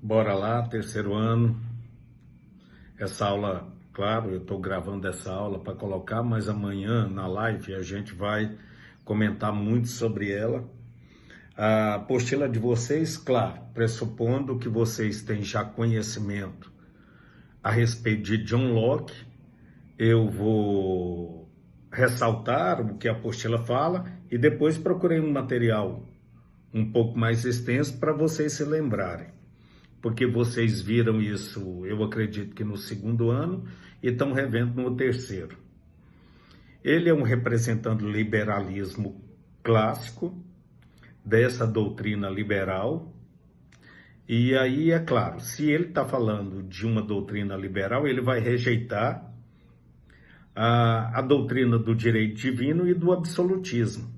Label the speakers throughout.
Speaker 1: Bora lá, terceiro ano. Essa aula, claro, eu estou gravando essa aula para colocar, mas amanhã na live a gente vai comentar muito sobre ela. A apostila de vocês, claro, pressupondo que vocês têm já conhecimento a respeito de John Locke, eu vou ressaltar o que a apostila fala e depois procurei um material um pouco mais extenso para vocês se lembrarem. Porque vocês viram isso, eu acredito que no segundo ano, e estão revendo no terceiro. Ele é um representante do liberalismo clássico, dessa doutrina liberal, e aí, é claro, se ele está falando de uma doutrina liberal, ele vai rejeitar a doutrina do direito divino e do absolutismo.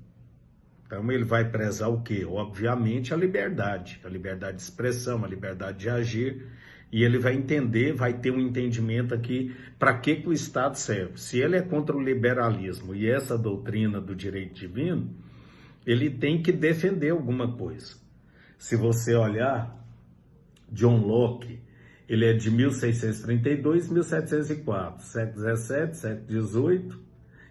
Speaker 1: Então ele vai prezar o quê? Obviamente a liberdade de expressão, a liberdade de agir, e ele vai entender, vai ter um entendimento aqui para que o Estado serve. Se ele é contra o liberalismo e essa doutrina do direito divino, ele tem que defender alguma coisa. Se você olhar, John Locke, ele é de 1632, 1704, século XVII, século XVIII,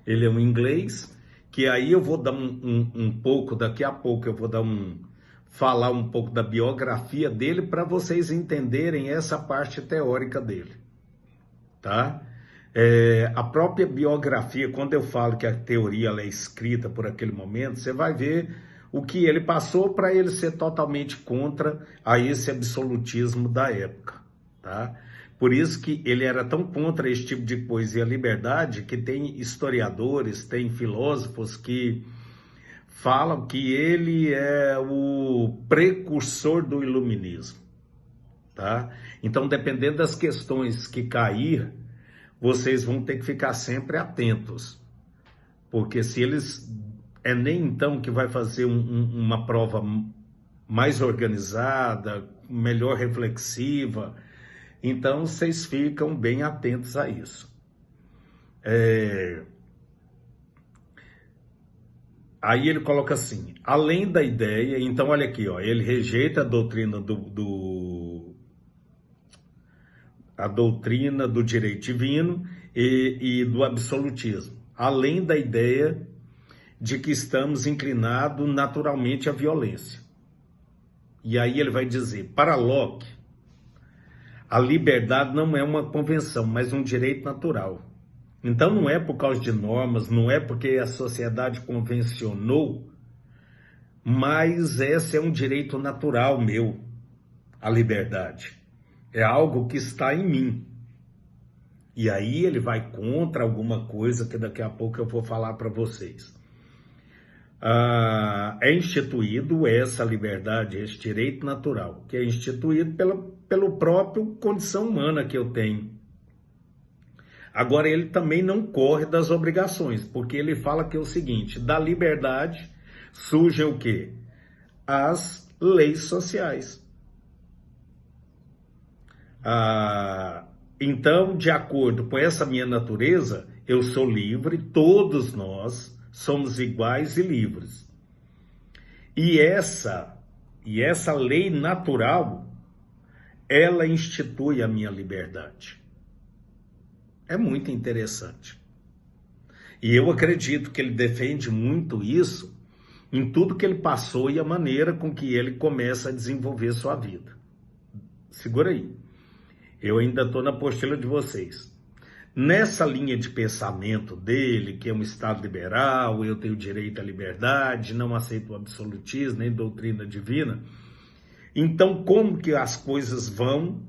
Speaker 1: ele é um inglês, que aí eu vou dar um pouco, daqui a pouco eu vou dar falar um pouco da biografia dele para vocês entenderem essa parte teórica dele, tá? A própria biografia, quando eu falo que a teoria ela é escrita por aquele momento, você vai ver o que ele passou para ele ser totalmente contra a esse absolutismo da época, tá? Por isso que ele era tão contra esse tipo de poesia liberdade, que tem historiadores, tem filósofos que falam que ele é o precursor do iluminismo, tá? Então, dependendo das questões que cair, vocês vão ter que ficar sempre atentos, porque se eles nem então que vai fazer uma prova mais organizada, melhor reflexiva, então vocês ficam bem atentos a isso. Aí ele coloca assim, além da ideia, então olha aqui, ó, ele rejeita a doutrina a doutrina do direito divino e do absolutismo, além da ideia de que estamos inclinados naturalmente à violência. E aí ele vai dizer, para Locke, a liberdade não é uma convenção, mas um direito natural. Então não é por causa de normas, não é porque a sociedade convencionou, mas esse é um direito natural meu, a liberdade. É algo que está em mim. E aí ele vai contra alguma coisa que daqui a pouco eu vou falar para vocês. É instituído essa liberdade, esse direito natural, que é instituído pelo próprio condição humana que eu tenho. Agora, ele também não corre das obrigações, porque ele fala que é o seguinte, da liberdade surgem o quê? As leis sociais. Então, de acordo com essa minha natureza, eu sou livre, todos nós somos iguais e livres. E essa lei natural, ela institui a minha liberdade. É muito interessante. E eu acredito que ele defende muito isso em tudo que ele passou e a maneira com que ele começa a desenvolver sua vida. Segura aí. Eu ainda estou na apostila de vocês. Nessa linha de pensamento dele, que é um Estado liberal, eu tenho direito à liberdade, não aceito o absolutismo, nem doutrina divina. Então, como que as coisas vão,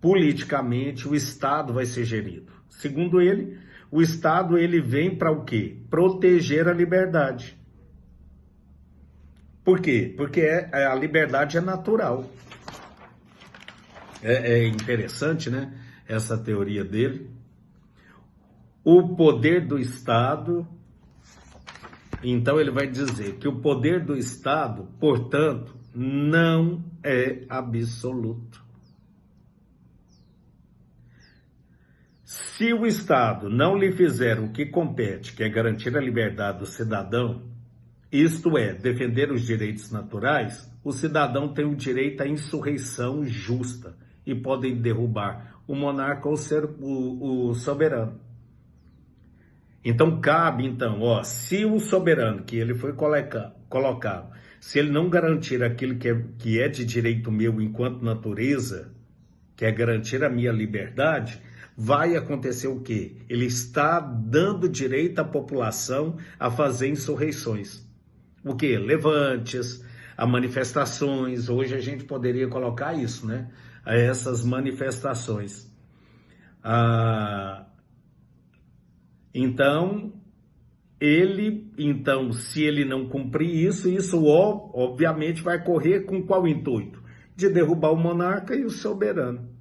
Speaker 1: politicamente, o Estado vai ser gerido? Segundo ele, o Estado ele vem para o quê? Proteger a liberdade. Por quê? Porque a liberdade é natural. É interessante, né? Essa teoria dele. O poder do Estado, então ele vai dizer que o poder do Estado, portanto, não é absoluto. Se o Estado não lhe fizer o que compete, que é garantir a liberdade do cidadão, isto é, defender os direitos naturais, o cidadão tem o direito à insurreição justa e podem derrubar o monarca ou ser o soberano. Então cabe, então, se o soberano que ele foi colocado, se ele não garantir aquilo que é de direito meu enquanto natureza, que é garantir a minha liberdade, vai acontecer o quê? Ele está dando direito à população a fazer insurreições. O quê? Levantes, a manifestações. Hoje a gente poderia colocar isso, né? A essas manifestações. Então, se ele não cumprir isso obviamente vai correr com qual intuito? De derrubar o monarca e o soberano.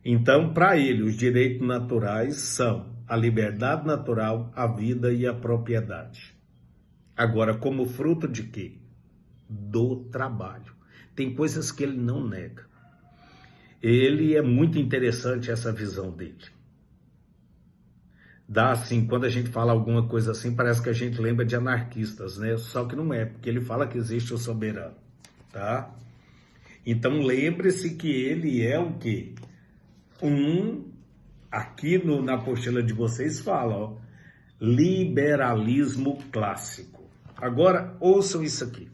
Speaker 1: Então, para ele, os direitos naturais são a liberdade natural, a vida e a propriedade. Agora, como fruto de quê? Do trabalho. Tem coisas que ele não nega. Ele é muito interessante essa visão dele. Dá assim, quando a gente fala alguma coisa assim, parece que a gente lembra de anarquistas, né? Só que não é, porque ele fala que existe o soberano, tá? Então lembre-se que ele é o quê? Aqui na apostila de vocês fala, liberalismo clássico. Agora ouçam isso aqui.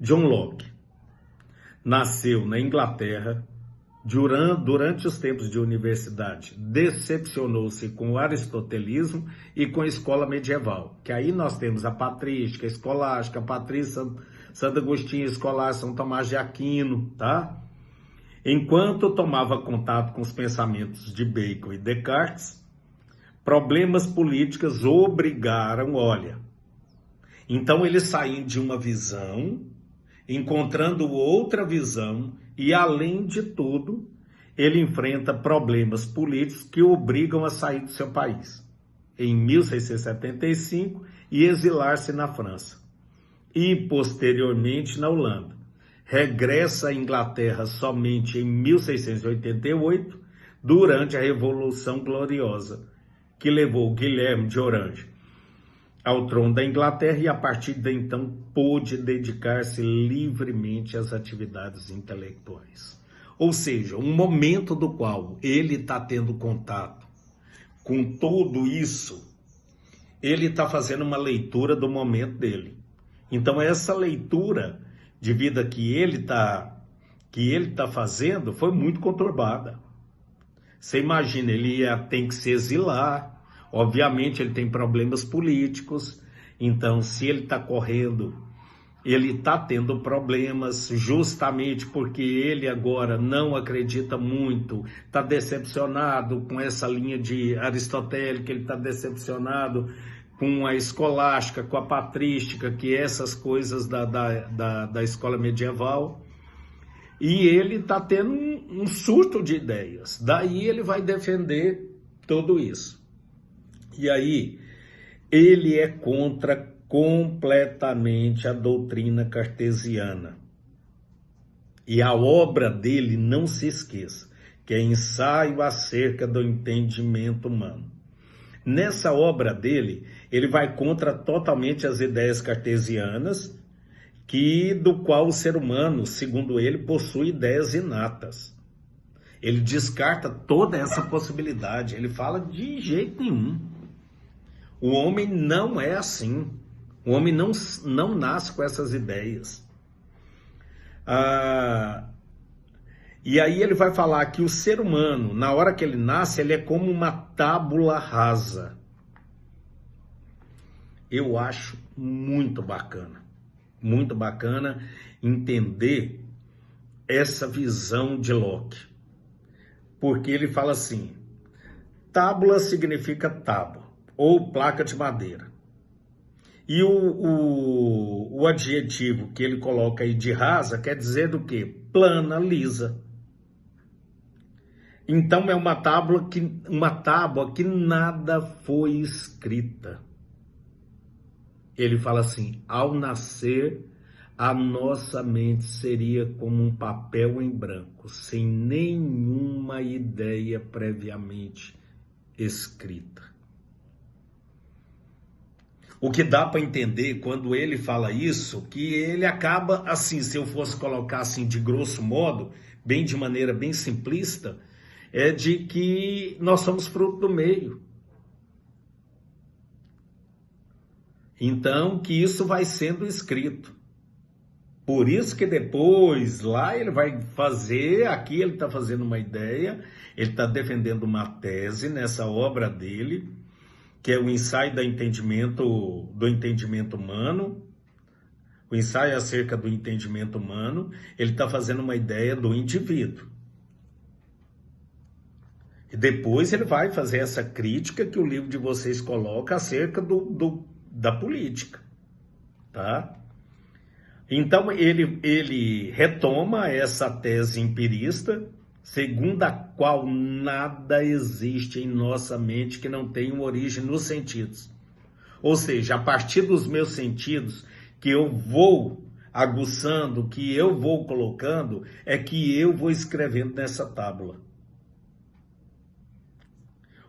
Speaker 1: John Locke nasceu na Inglaterra. Durante os tempos de universidade, decepcionou-se com o aristotelismo e com a escola medieval, que aí nós temos a patrística, a escolástica, a patrícia, Santo Agostinho, escolástica, São Tomás de Aquino, tá? Enquanto tomava contato com os pensamentos de Bacon e Descartes, problemas políticos obrigaram, então eles saem de uma visão, encontrando outra visão, e, além de tudo, ele enfrenta problemas políticos que o obrigam a sair do seu país, em 1675, e exilar-se na França. E, posteriormente, na Holanda. Regressa à Inglaterra somente em 1688, durante a Revolução Gloriosa, que levou Guilherme de Orange ao trono da Inglaterra e, a partir de então, pôde dedicar-se livremente às atividades intelectuais. Ou seja, um momento do qual ele está tendo contato com tudo isso, ele está fazendo uma leitura do momento dele. Então, essa leitura de vida que ele tá fazendo foi muito conturbada. Você imagina, ele tem que se exilar. Obviamente ele tem problemas políticos, então se ele está correndo, ele está tendo problemas justamente porque ele agora não acredita muito, está decepcionado com essa linha de aristotélica, ele está decepcionado com a escolástica, com a patrística, que é essas coisas da escola medieval, e ele está tendo um surto de ideias, daí ele vai defender tudo isso. E aí, ele é contra completamente a doutrina cartesiana. E a obra dele, não se esqueça, que é Ensaio acerca do entendimento humano. Nessa obra dele, ele vai contra totalmente as ideias cartesianas, do qual o ser humano, segundo ele, possui ideias inatas. Ele descarta toda essa possibilidade, ele fala de jeito nenhum. O homem não é assim. O homem não nasce com essas ideias. E aí ele vai falar que o ser humano, na hora que ele nasce, ele é como uma tábula rasa. Eu acho muito bacana entender essa visão de Locke. Porque ele fala assim, tábula significa tábua, ou placa de madeira. E o adjetivo que ele coloca aí de rasa quer dizer do quê? Plana, lisa. Então é uma tábua que nada foi escrita. Ele fala assim, ao nascer, a nossa mente seria como um papel em branco, sem nenhuma ideia previamente escrita. O que dá para entender quando ele fala isso, que ele acaba assim, se eu fosse colocar assim de grosso modo, bem de maneira bem simplista, é de que nós somos fruto do meio. Então, que isso vai sendo escrito. Por isso que depois, lá ele vai fazer, aqui ele está fazendo uma ideia, ele está defendendo uma tese nessa obra dele, que é o ensaio do entendimento humano, o ensaio acerca do entendimento humano, ele está fazendo uma ideia do indivíduo. E depois ele vai fazer essa crítica que o livro de vocês coloca acerca da política, tá? Então ele retoma essa tese empirista, segundo a qual nada existe em nossa mente que não tenha uma origem nos sentidos. Ou seja, a partir dos meus sentidos que eu vou aguçando, que eu vou colocando, é que eu vou escrevendo nessa tábua.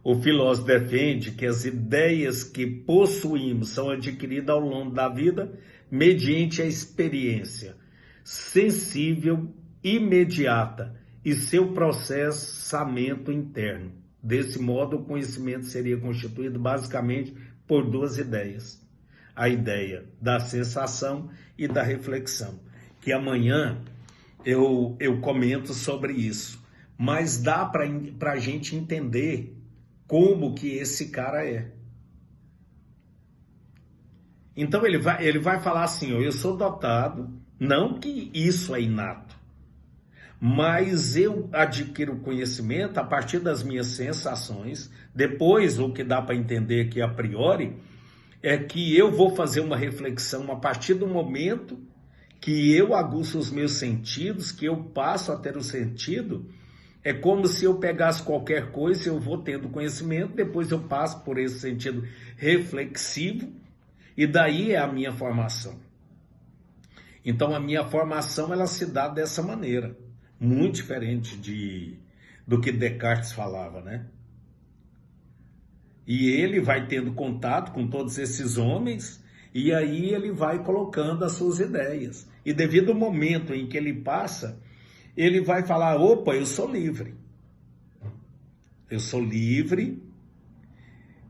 Speaker 1: O filósofo defende que as ideias que possuímos são adquiridas ao longo da vida mediante a experiência sensível, imediata e seu processamento interno. Desse modo, o conhecimento seria constituído basicamente por duas ideias. A ideia da sensação e da reflexão, que amanhã eu comento sobre isso. Mas dá para a gente entender como que esse cara é. Então ele vai falar assim, eu sou dotado, não que isso é inato, mas eu adquiro conhecimento a partir das minhas sensações. Depois, o que dá para entender que a priori é que eu vou fazer uma reflexão a partir do momento que eu aguço os meus sentidos, que eu passo a ter o sentido. É como se eu pegasse qualquer coisa, eu vou tendo conhecimento, depois eu passo por esse sentido reflexivo, e daí é a minha formação. Então a minha formação ela se dá dessa maneira, muito diferente do que Descartes falava, né? E ele vai tendo contato com todos esses homens, e aí ele vai colocando as suas ideias. E devido ao momento em que ele passa, ele vai falar, opa, eu sou livre. Eu sou livre,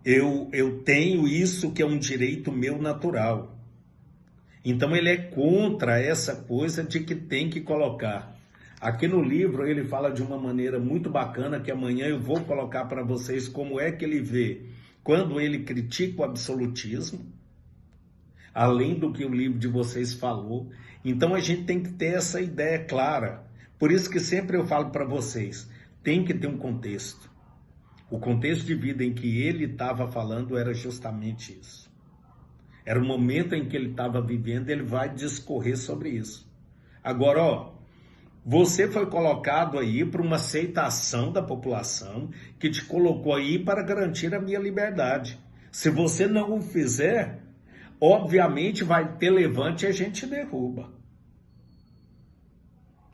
Speaker 1: eu tenho isso que é um direito meu natural. Então ele é contra essa coisa de que tem que colocar. Aqui no livro ele fala de uma maneira muito bacana, que amanhã eu vou colocar para vocês como é que ele vê quando ele critica o absolutismo, além do que o livro de vocês falou. Então a gente tem que ter essa ideia clara. Por isso que sempre eu falo para vocês, tem que ter um contexto. O contexto de vida em que ele estava falando era justamente isso. Era o momento em que ele estava vivendo, ele vai discorrer sobre isso. Agora, ó, você foi colocado aí para uma aceitação da população que te colocou aí para garantir a minha liberdade. Se você não o fizer, obviamente vai ter levante e a gente derruba.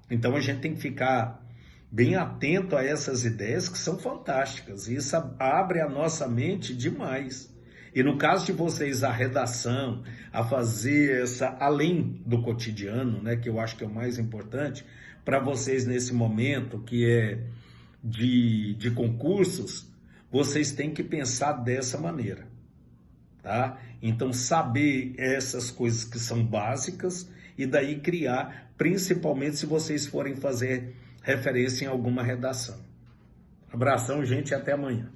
Speaker 1: Então a gente tem que ficar bem atento a essas ideias que são fantásticas. E isso abre a nossa mente demais. E no caso de vocês, a redação, a fazer essa, além do cotidiano, né, que eu acho que é o mais importante, para vocês nesse momento que é de concursos, vocês têm que pensar dessa maneira, tá? Então saber essas coisas que são básicas e daí criar, principalmente se vocês forem fazer referência em alguma redação. Abração, gente, e até amanhã.